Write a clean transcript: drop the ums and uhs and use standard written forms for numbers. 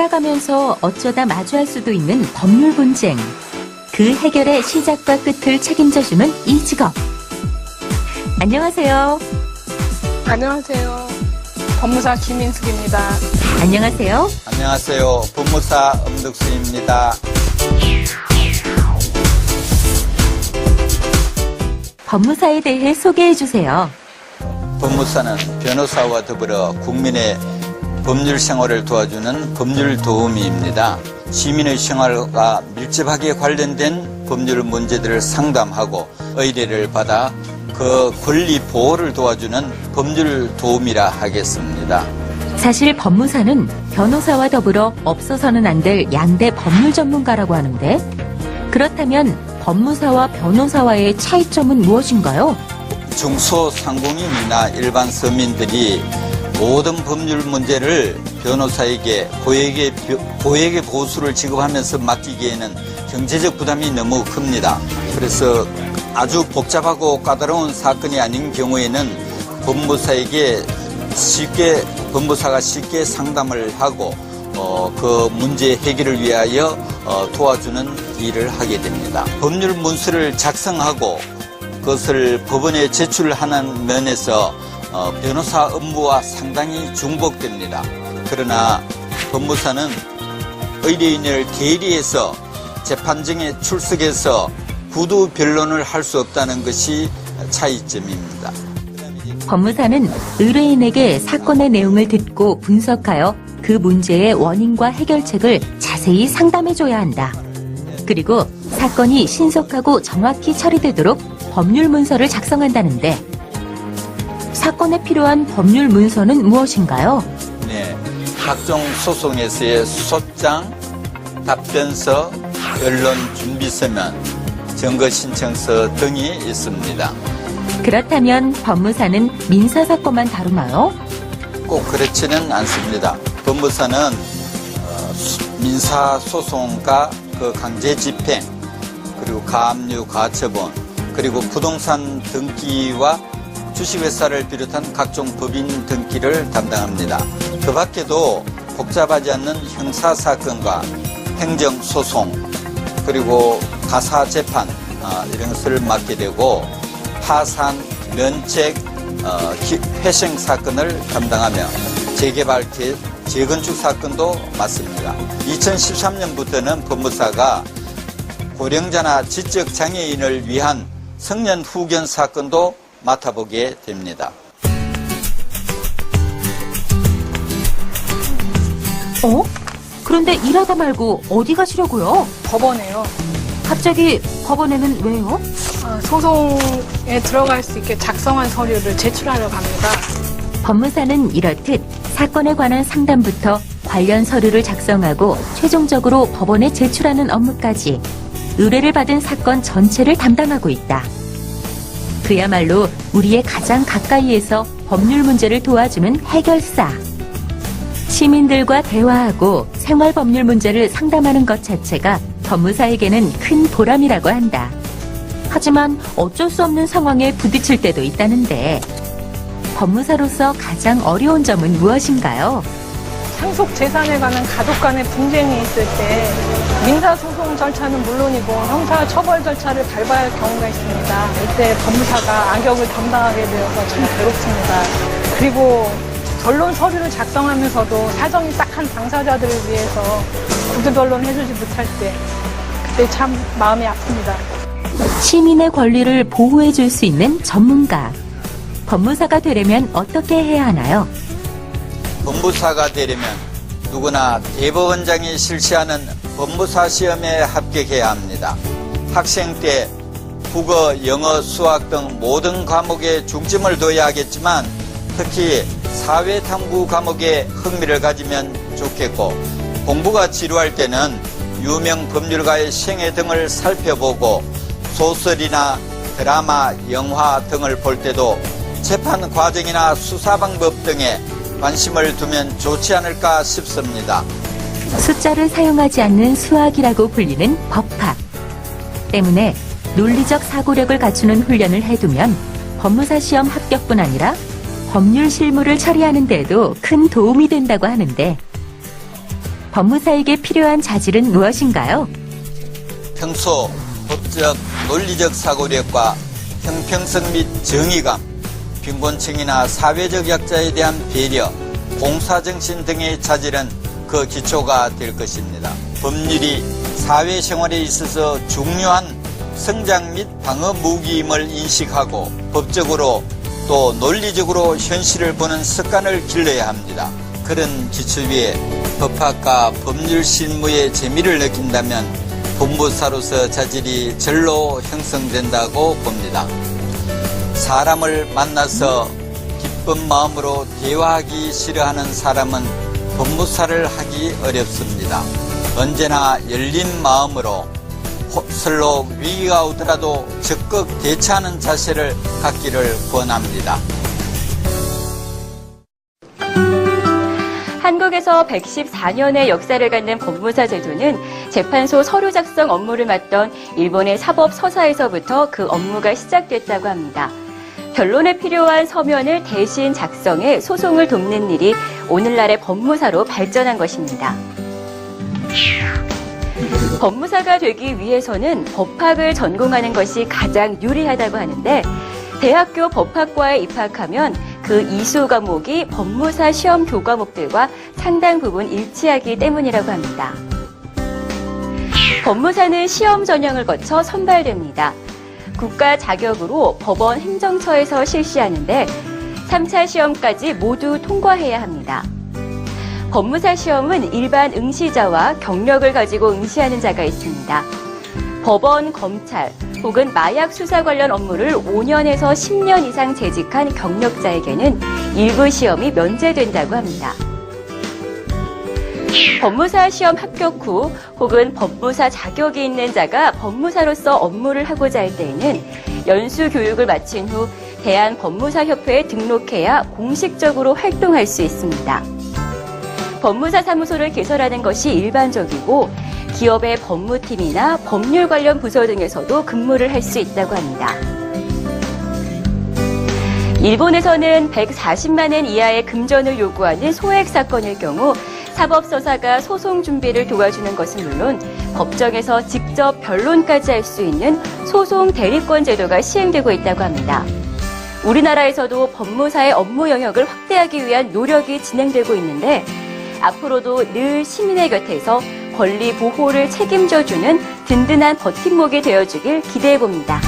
살아가면서 어쩌다 마주할 수도 있는 법률 분쟁. 그 해결의 시작과 끝을 책임져주는 이 직업. 안녕하세요. 안녕하세요. 법무사 김인숙입니다. 안녕하세요. 안녕하세요. 법무사 엄덕수입니다. 법무사에 대해 소개해 주세요. 법무사는 변호사와 더불어 국민의 법률 생활을 도와주는 법률 도우미입니다. 시민의 생활과 밀접하게 관련된 법률 문제들을 상담하고 의뢰를 받아 그 권리 보호를 도와주는 법률 도우미라 하겠습니다. 사실 법무사는 변호사와 더불어 없어서는 안 될 양대 법률 전문가라고 하는데, 그렇다면 법무사와 변호사와의 차이점은 무엇인가요? 중소상공인이나 일반 서민들이 모든 법률 문제를 변호사에게 고액의 보수를 지급하면서 맡기기에는 경제적 부담이 너무 큽니다. 그래서 아주 복잡하고 까다로운 사건이 아닌 경우에는 법무사가 쉽게 상담을 하고 그 문제 해결을 위하여 도와주는 일을 하게 됩니다. 법률 문서를 작성하고 그것을 법원에 제출하는 면에서 변호사 업무와 상당히 중복됩니다. 그러나 법무사는 의뢰인을 대리해서 재판정에 출석해서 구두 변론을 할 수 없다는 것이 차이점입니다. 법무사는 의뢰인에게 사건의 내용을 듣고 분석하여 그 문제의 원인과 해결책을 자세히 상담해줘야 한다. 그리고 사건이 신속하고 정확히 처리되도록 법률 문서를 작성한다는데, 사건에 필요한 법률 문서는 무엇인가요? 네, 각종 소송에서의 소장, 답변서, 변론 준비서면, 증거신청서 등이 있습니다. 그렇다면 법무사는 민사사건만 다루나요? 꼭 그렇지는 않습니다. 법무사는 민사소송과 그 강제집행, 그리고 가압류, 가처분, 그리고 부동산 등기와 주식회사를 비롯한 각종 법인 등기를 담당합니다. 그 밖에도 복잡하지 않는 형사사건과 행정소송, 그리고 가사재판 이런 것을 맡게 되고, 파산, 면책, 회생 사건을 담당하며 재개발, 재건축 사건도 맡습니다. 2013년부터는 법무사가 고령자나 지적 장애인을 위한 성년 후견 사건도 맡아보게 됩니다. 그런데 일하다 말고 어디 가시려고요? 법원에요. 갑자기 법원에는 왜요? 소송에 들어갈 수 있게 작성한 서류를 제출하러 갑니다. 법무사는 이렇듯 사건에 관한 상담부터 관련 서류를 작성하고 최종적으로 법원에 제출하는 업무까지 의뢰를 받은 사건 전체를 담당하고 있다. 그야말로 우리의 가장 가까이에서 법률 문제를 도와주는 해결사. 시민들과 대화하고 생활 법률 문제를 상담하는 것 자체가 법무사에게는 큰 보람이라고 한다. 하지만 어쩔 수 없는 상황에 부딪힐 때도 있다는데, 법무사로서 가장 어려운 점은 무엇인가요? 상속 재산에 관한 가족 간의 분쟁이 있을 때 민사소송 절차는 물론이고 형사 처벌 절차를 밟아야 할 경우가 있습니다. 이때 법무사가 악역을 담당하게 되어서 참 괴롭습니다. 그리고 변론 서류를 작성하면서도 사정이 딱한 당사자들을 위해서 구두 변론 해주지 못할 때, 그때 참 마음이 아픕니다. 시민의 권리를 보호해 줄 수 있는 전문가. 법무사가 되려면 어떻게 해야 하나요? 법무사가 되려면 누구나 대법원장이 실시하는 법무사 시험에 합격해야 합니다. 학생 때 국어, 영어, 수학 등 모든 과목에 중점을 둬야 하겠지만, 특히 사회탐구 과목에 흥미를 가지면 좋겠고, 공부가 지루할 때는 유명 법률가의 생애 등을 살펴보고 소설이나 드라마, 영화 등을 볼 때도 재판 과정이나 수사 방법 등에 관심을 두면 좋지 않을까 싶습니다. 숫자를 사용하지 않는 수학이라고 불리는 법학. 때문에 논리적 사고력을 갖추는 훈련을 해두면 법무사 시험 합격뿐 아니라 법률 실무를 처리하는 데도 큰 도움이 된다고 하는데, 법무사에게 필요한 자질은 무엇인가요? 평소 법적, 논리적 사고력과 형평성 및 정의감, 빈곤층이나 사회적 약자에 대한 배려, 봉사정신 등의 자질은 그 기초가 될 것입니다. 법률이 사회생활에 있어서 중요한 성장 및 방어 무기임을 인식하고 법적으로 또 논리적으로 현실을 보는 습관을 길러야 합니다. 그런 기초 위에 법학과 법률 실무의 재미를 느낀다면 법무사로서 자질이 절로 형성된다고 봅니다. 사람을 만나서 기쁜 마음으로 대화하기 싫어하는 사람은 법무사를 하기 어렵습니다. 언제나 열린 마음으로 서로 위기가 오더라도 적극 대처하는 자세를 갖기를 권합니다. 한국에서 114년의 역사를 갖는 법무사 제도는 재판소 서류 작성 업무를 맡던 일본의 사법 서사에서부터 그 업무가 시작됐다고 합니다. 변론에 필요한 서면을 대신 작성해 소송을 돕는 일이 오늘날의 법무사로 발전한 것입니다. 법무사가 되기 위해서는 법학을 전공하는 것이 가장 유리하다고 하는데 대학교 법학과에 입학하면 그 이수 과목이 법무사 시험 교과목들과 상당 부분 일치하기 때문이라고 합니다. 법무사는 시험 전형을 거쳐 선발됩니다. 국가 자격으로 법원 행정처에서 실시하는데 3차 시험까지 모두 통과해야 합니다. 법무사 시험은 일반 응시자와 경력을 가지고 응시하는 자가 있습니다. 법원, 검찰 혹은 마약 수사 관련 업무를 5년에서 10년 이상 재직한 경력자에게는 일부 시험이 면제된다고 합니다. 법무사 시험 합격 후 혹은 법무사 자격이 있는 자가 법무사로서 업무를 하고자 할 때에는 연수 교육을 마친 후 대한법무사협회에 등록해야 공식적으로 활동할 수 있습니다. 법무사 사무소를 개설하는 것이 일반적이고 기업의 법무팀이나 법률 관련 부서 등에서도 근무를 할 수 있다고 합니다. 일본에서는 140만 엔 이하의 금전을 요구하는 소액 사건일 경우 사법서사가 소송 준비를 도와주는 것은 물론 법정에서 직접 변론까지 할 수 있는 소송 대리권 제도가 시행되고 있다고 합니다. 우리나라에서도 법무사의 업무 영역을 확대하기 위한 노력이 진행되고 있는데 앞으로도 늘 시민의 곁에서 권리 보호를 책임져주는 든든한 버팀목이 되어주길 기대해봅니다.